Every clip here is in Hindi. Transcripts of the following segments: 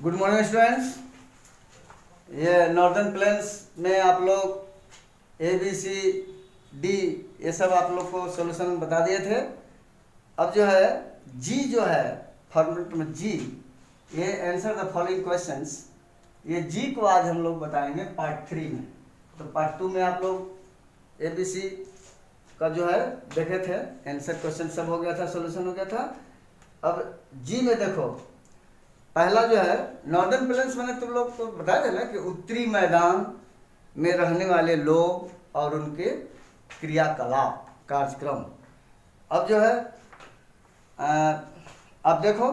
Good morning students. ये नॉर्दर्न प्लेन्स में आप लोग ए बी सी डी ये सब आप लोग को सॉल्यूशन बता दिए थे। अब जो है जी जो है फॉर्मूला में जी, ये आंसर द फॉलोइंग क्वेश्चंस, ये जी को आज हम लोग बताएंगे पार्ट 3 में। तो पार्ट 2 में आप लोग ए बी सी का जो है देखे थे, आंसर क्वेश्चन सब हो गया था, सॉल्यूशन हो गया था। अब जी में देखो, पहला जो है नॉर्दर्न प्लेन्स, मैंने तुम लोग को बताया था ना कि उत्तरी मैदान में रहने वाले लोग और उनके क्रियाकलाप कार्यक्रम। अब जो है अब देखो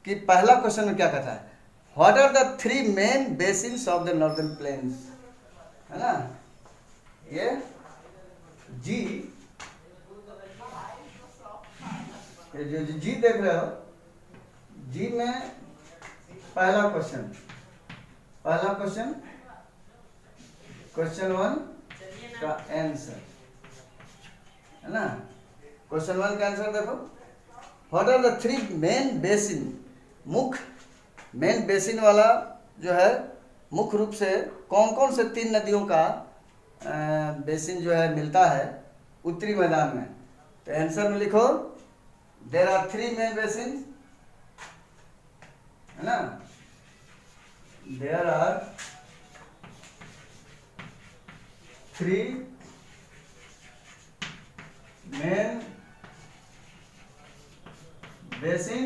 कि पहला क्वेश्चन में क्या कहता है, what are the 3 main basins of the northern plains, है ना। ये जी, ये जो जी देख रहे हो, जी में पहला क्वेश्चन क्वेश्चन 1 का आंसर, है ना। क्वेश्चन 1 का आंसर देखो, what are the 3 main basin, मुख्य मेन बेसिन वाला जो है मुख्य रूप से कौन कौन से 3 नदियों का बेसिन जो है मिलता है उत्तरी मैदान में। तो आंसर में लिखो देयर आर 3 मेन बेसिन, है ना। There are 3 main basin,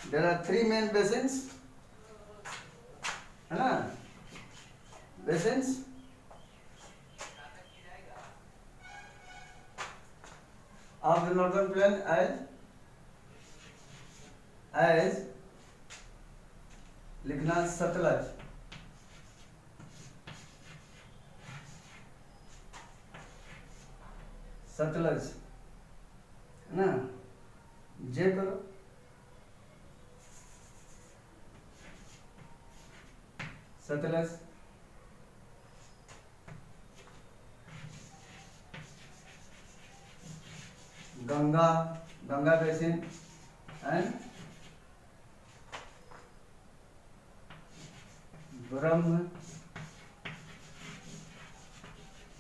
there are 3 main basins, है ना, basins of the northern plain as लिखना सतलज, सतलज, है ना। जे करो, सतलज, गंगा, गंगा बेसिन एंड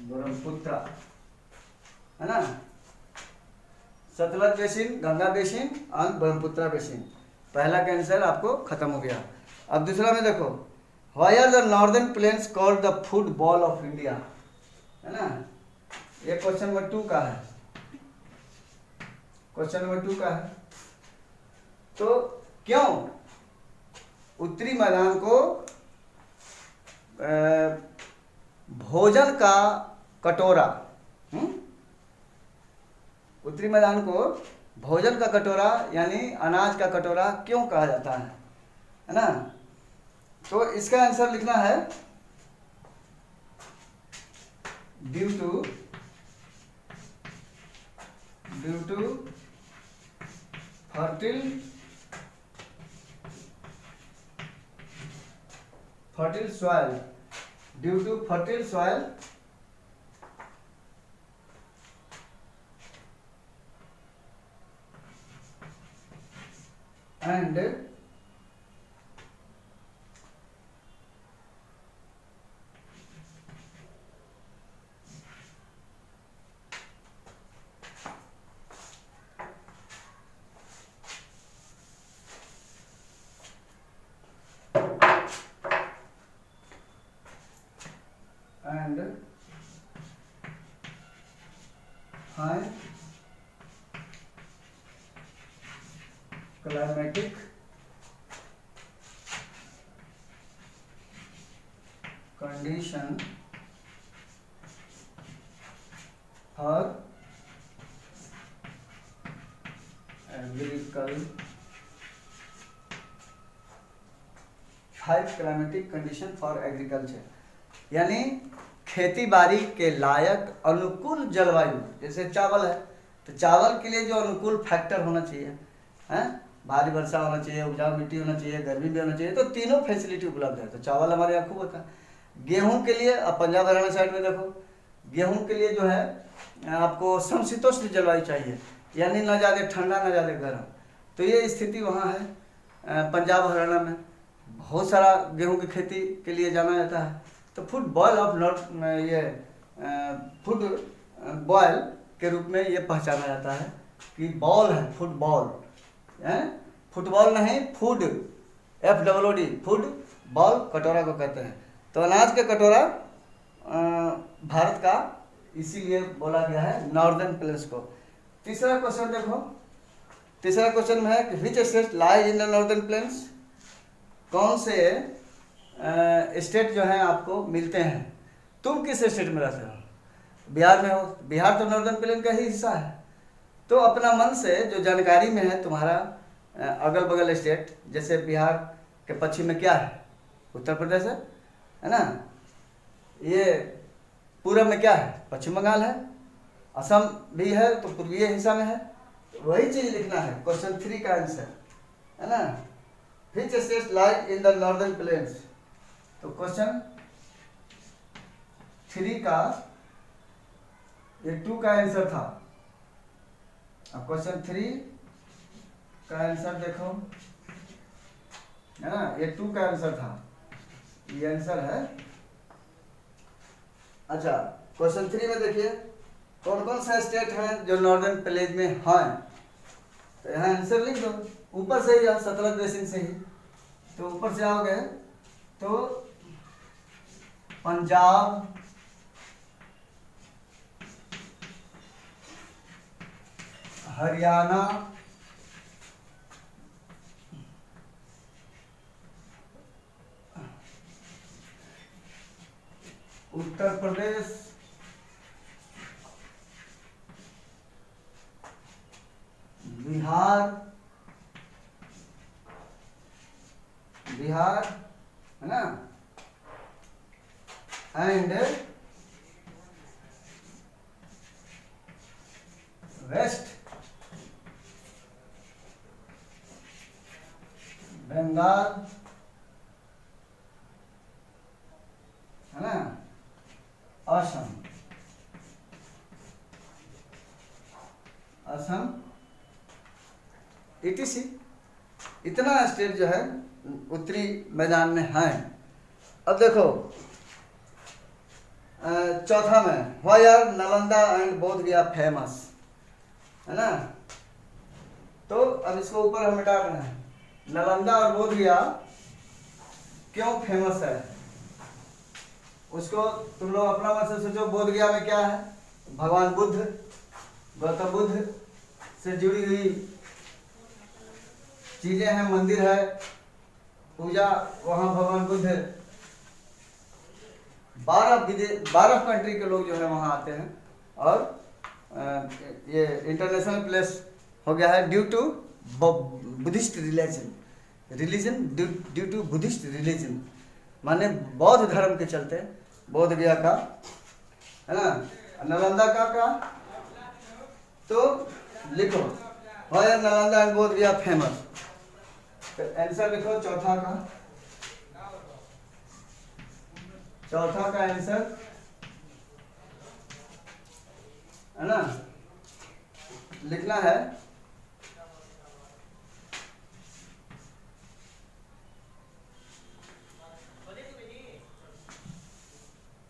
ब्रह्मपुत्र, है ना। सतलज बेसिन, गंगा बेसिन और ब्रह्मपुत्र बेसिन। पहला का आंसर आपको खत्म हो गया। अब दूसरा में देखो, why are the northern plains called the football of India, है ना। ये क्वेश्चन नंबर 2 का है, क्वेश्चन नंबर 2 का है। तो क्यों उत्तरी मैदान को भोजन का कटोरा, उत्तरी मैदान को भोजन का कटोरा यानी अनाज का कटोरा क्यों कहा जाता है ना। तो इसका आंसर लिखना है due to fertile soil, due to fertile soil and high climatic condition for agriculture, high climatic condition for agriculture यानी खेती बाड़ी के लायक अनुकूल जलवायु। जैसे चावल है तो चावल के लिए जो अनुकूल फैक्टर होना चाहिए, हैं, भारी वर्षा होना चाहिए, उपजाऊ मिट्टी होना चाहिए, गर्मी भी होना चाहिए, तो तीनों फैसिलिटी उपलब्ध है। तो चावल हमारे यहाँ खूब होता है। गेहूं के लिए, अब पंजाब हरियाणा साइड में देखो, गेहूं के लिए जो है आपको समशीतोष्ण जलवायु चाहिए, यानी ना ज़्यादा ठंडा ना ज़्यादा गर्म। तो ये स्थिति वहाँ है। पंजाब हरियाणा में बहुत सारा गेहूं की खेती के लिए जाना जाता है। तो फुटबॉल ऑफ नॉर्थ ये फुटबॉल के रूप में ये पहचाना जाता है कि बॉल है फुटबॉल, फुटबॉल नहीं फूड, FOOD फूड बॉल कटोरा को कहते हैं। तो अनाज का कटोरा भारत का इसीलिए बोला गया है नॉर्दर्न प्लेन्स को। तीसरा क्वेश्चन देखो, तीसरा क्वेश्चन में है कि which state lies in the northern planes, कौन से स्टेट जो हैं आपको मिलते हैं। तुम किस स्टेट में रहते हो, बिहार में हो, बिहार तो नॉर्दर्न प्लेन का ही हिस्सा है। तो अपना मन से जो जानकारी में है तुम्हारा अगल बगल स्टेट, जैसे बिहार के पश्चिम में क्या है, उत्तर प्रदेश है ना, ये पूरब में क्या है, पश्चिम बंगाल है, असम भी है तो पूर्वीय हिस्सा में है। तो वही चीज लिखना है क्वेश्चन 3 का आंसर, है ना। Which state lies in the northern planes, तो क्वेश्चन 3 का ये 2 का आंसर था। अब क्वेश्चन 3 का आंसर देखो, है ना, ये 2 का आंसर था, ये आंसर है। अच्छा क्वेश्चन 3 में देखिए कौन कौन सा स्टेट है जो नॉर्दर्न प्लेन में है। तो यहाँ आंसर लिख दो, ऊपर से ही या सतलज बेसिन से ही, तो ऊपर से आओगे तो पंजाब, हरियाणा, उत्तर प्रदेश, बिहार है ना, एंड वेस्ट बंगाल, है ना, असम, ETC, इतना स्टेट जो है उत्तरी मैदान में है। अब देखो चौथा में व्हाई आर नालंदा एंड बोध गया फेमस, है ना। तो अब इसको ऊपर हम मिटा रहे हैं, नालंदा और बोध गया क्यों फेमस है, उसको तुम लोग अपना मन से सोचो। बोध गया में क्या है, भगवान बुद्ध, गौतम बुद्ध से जुड़ी हुई चीजें हैं, मंदिर है, पूजा वहाँ भगवान बुद्ध, 12 कंट्री के लोग जो है वहाँ आते हैं। और ये इंटरनेशनल प्लेस हो गया है due to Buddhist religion, due to Buddhist religion, माने बौद्ध धर्म के चलते बोध गया का, है ना। नालंदा का तो लिखो व्हाई आर नालंदा एंड बोध गया फेमस, तो आंसर लिखो चौथा का, चौथा का आंसर, है ना, लिखना है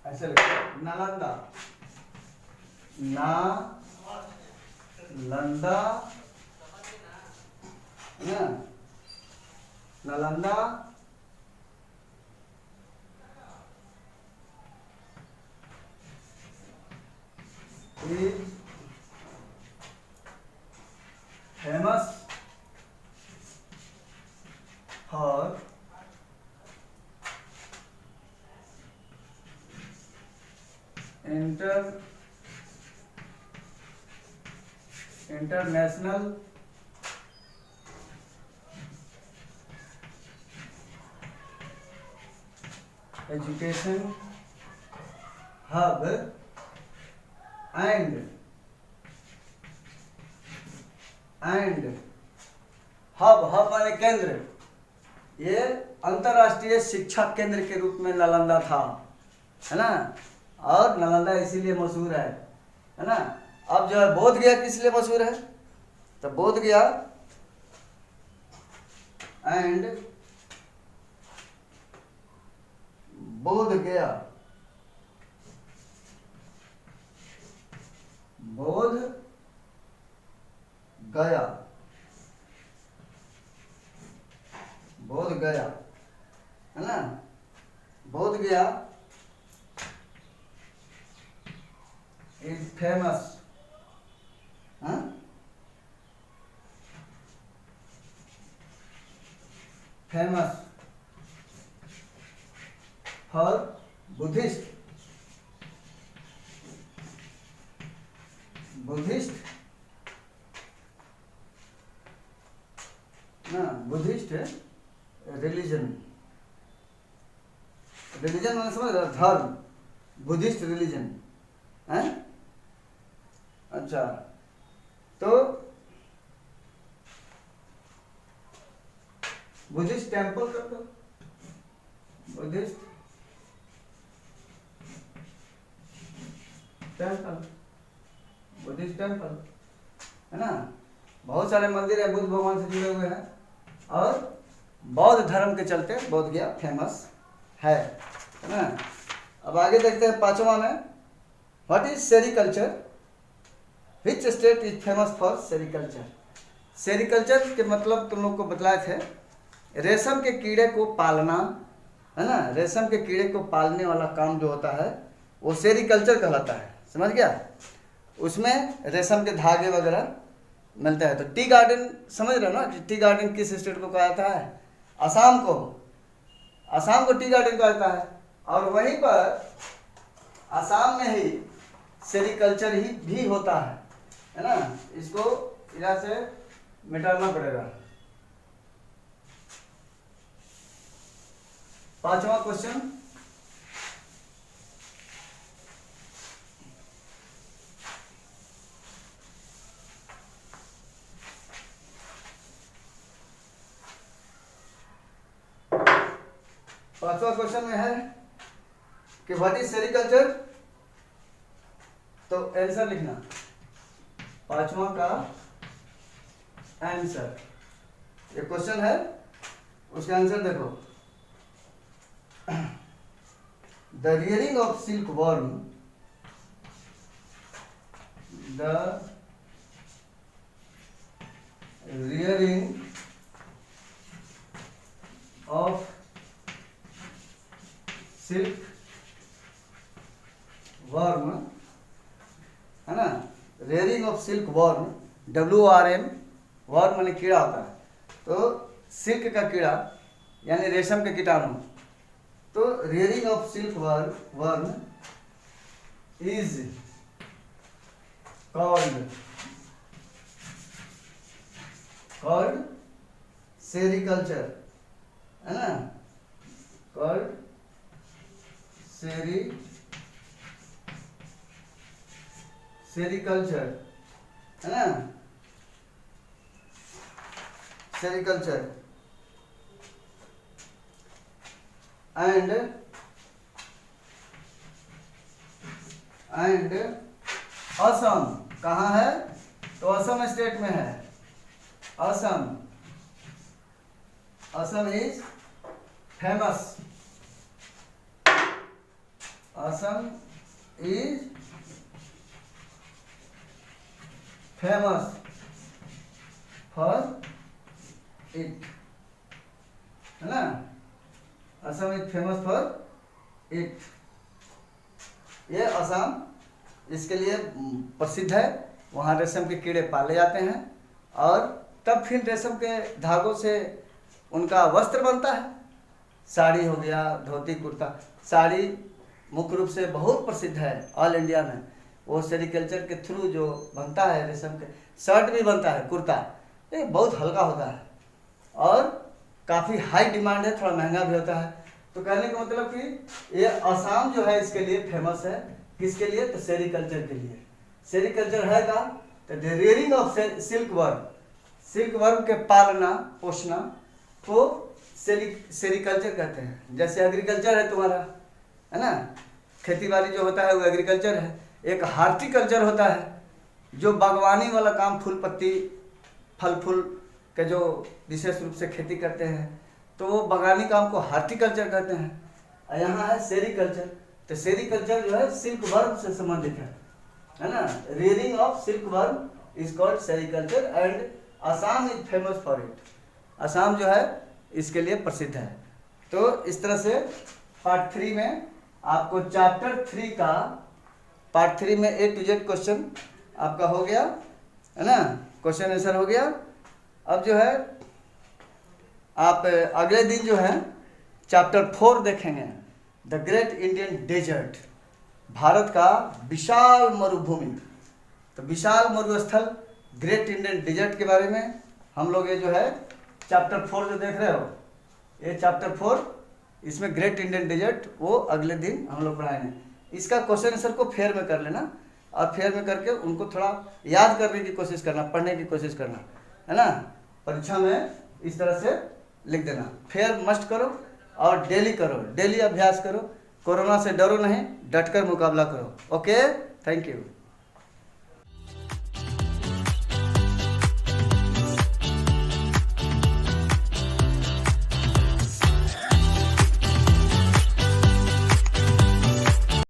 ऐसे लिखो नालंदा, नालंदा, है ना, Nalanda is famous for international education hub and hub माने केंद्र, ये अंतरराष्ट्रीय शिक्षा केंद्र के रूप में नालंदा था, है ना। और नालंदा इसीलिए मशहूर है ना। अब जो है बोध गया किस लिए मशहूर है, तो बोध गया एंड बोध गया, बोध गया, बोध गया, है ना, बोध गया is famous, famous for Buddhist, Buddhist ना, बुद्धिस्ट रिलीजन, रिलीजन मैंने समझ रहा, धर्म, बुद्धिस्ट रिलीजन है। अच्छा, तो बुद्धिस्ट टेम्पल कर दो, बुद्धिस्ट टेम्पल, बुद्धिस्ट टेम्पल, है ना, बहुत सारे मंदिर है बुद्ध भगवान से जुड़े हुए हैं, और बौद्ध धर्म के चलते बोध गया फेमस है ना। अब आगे देखते हैं पांचवा में, what is sericulture, which state is famous for sericulture. Sericulture के मतलब तुम लोग को बतलाए थे, रेशम के कीड़े को पालना, है ना, रेशम के कीड़े को पालने वाला काम जो होता है वो सेरिकल्चर कहलाता है, समझ गया। उसमें रेशम के धागे वगैरह मिलता है। तो टी गार्डन समझ रहे हो ना, टी गार्डन किस स्टेट को कहा जाता है, असम को, असम को टी गार्डन कहा जाता है। और वहीं पर असम में ही सेरिकल्चर ही भी होता है ना, इसको इधर से मिटाना पड़ेगा। पांचवा क्वेश्चन, पांचवा क्वेश्चन में है कि व्हाट इज सेरिकल्चर, तो आंसर लिखना, पांचवा का आंसर, ये क्वेश्चन है उसका आंसर देखो, the rearing of silk worm, the rearing of silk worm, है ना, rearing of silk worm, WRM, worm माने कीड़ा होता है, तो सिल्क का कीड़ा यानी रेशम के कीटाणु, तो rearing of silk worm is called sericulture, है ना, कॉल्ड सेरिकल्चर, है ना, सेरिकल्चर। एंड असम कहाँ है, तो असम स्टेट में है, Assam, Assam is famous, Assam is famous for it, है ना, Assam is famous for it, ये असम इसके लिए प्रसिद्ध है, वहाँ रेशम के कीड़े पाले जाते हैं और तब फिर रेशम के धागों से उनका वस्त्र बनता है, साड़ी हो गया, धोती कुर्ता, साड़ी मुख्य रूप से बहुत प्रसिद्ध है ऑल इंडिया में, वो सेरिकल्चर के थ्रू जो बनता है रेशम के, शर्ट भी बनता है, कुर्ता, ये बहुत हल्का होता है और काफ़ी हाई डिमांड है, थोड़ा महंगा भी होता है। तो कहने का मतलब कि ये असम जो है इसके लिए फेमस है, किसके लिए, तो सेरिकल्चर के लिए। सेरिकल्चर है का, तो the rearing of silk worm, silk worm के पालना पोषना को सेरिकल्चर कहते हैं। जैसे एग्रीकल्चर है तुम्हारा, है ना, खेती बाड़ी जो होता है वो एग्रीकल्चर है। एक हार्टिकल्चर होता है जो बागवानी वाला काम, फूल पत्ती फल फूल के जो विशेष रूप से खेती करते हैं, तो वो बागानी काम को हार्टिकल्चर कहते हैं। और यहाँ है सेरीकल्चर। तो सेरीकल्चर जो है सिल्क वर्म से संबंधित है ना। Rearing of silk worm is called sericulture and Assam is famous for it. Assam जो है इसके लिए प्रसिद्ध है। तो इस तरह से पार्ट 3 में आपको चैप्टर 3 का पार्ट 3 में A to Z क्वेश्चन आपका हो गया है ना, क्वेश्चन आंसर हो गया। अब जो है आप अगले दिन जो है चैप्टर 4 देखेंगे, the great Indian desert, Bharat का विशाल मरुभूमि। तो विशाल मरुस्थल ग्रेट इंडियन डेजर्ट के बारे में हम लोग ये जो है चैप्टर 4 जो देख रहे हो, ये चैप्टर 4, इसमें ग्रेट इंडियन डेजर्ट वो अगले दिन हम लोग पढ़ाएंगे। इसका क्वेश्चन आंसर को फेयर में कर लेना और फेयर में करके उनको थोड़ा याद करने की कोशिश करना, पढ़ने की कोशिश करना, है ना। परीक्षा में इस तरह से लिख देना। फेयर मस्ट करो और डेली करो, डेली अभ्यास करो। कोरोना से डरो नहीं, डटकर मुकाबला करो। Okay, thank you.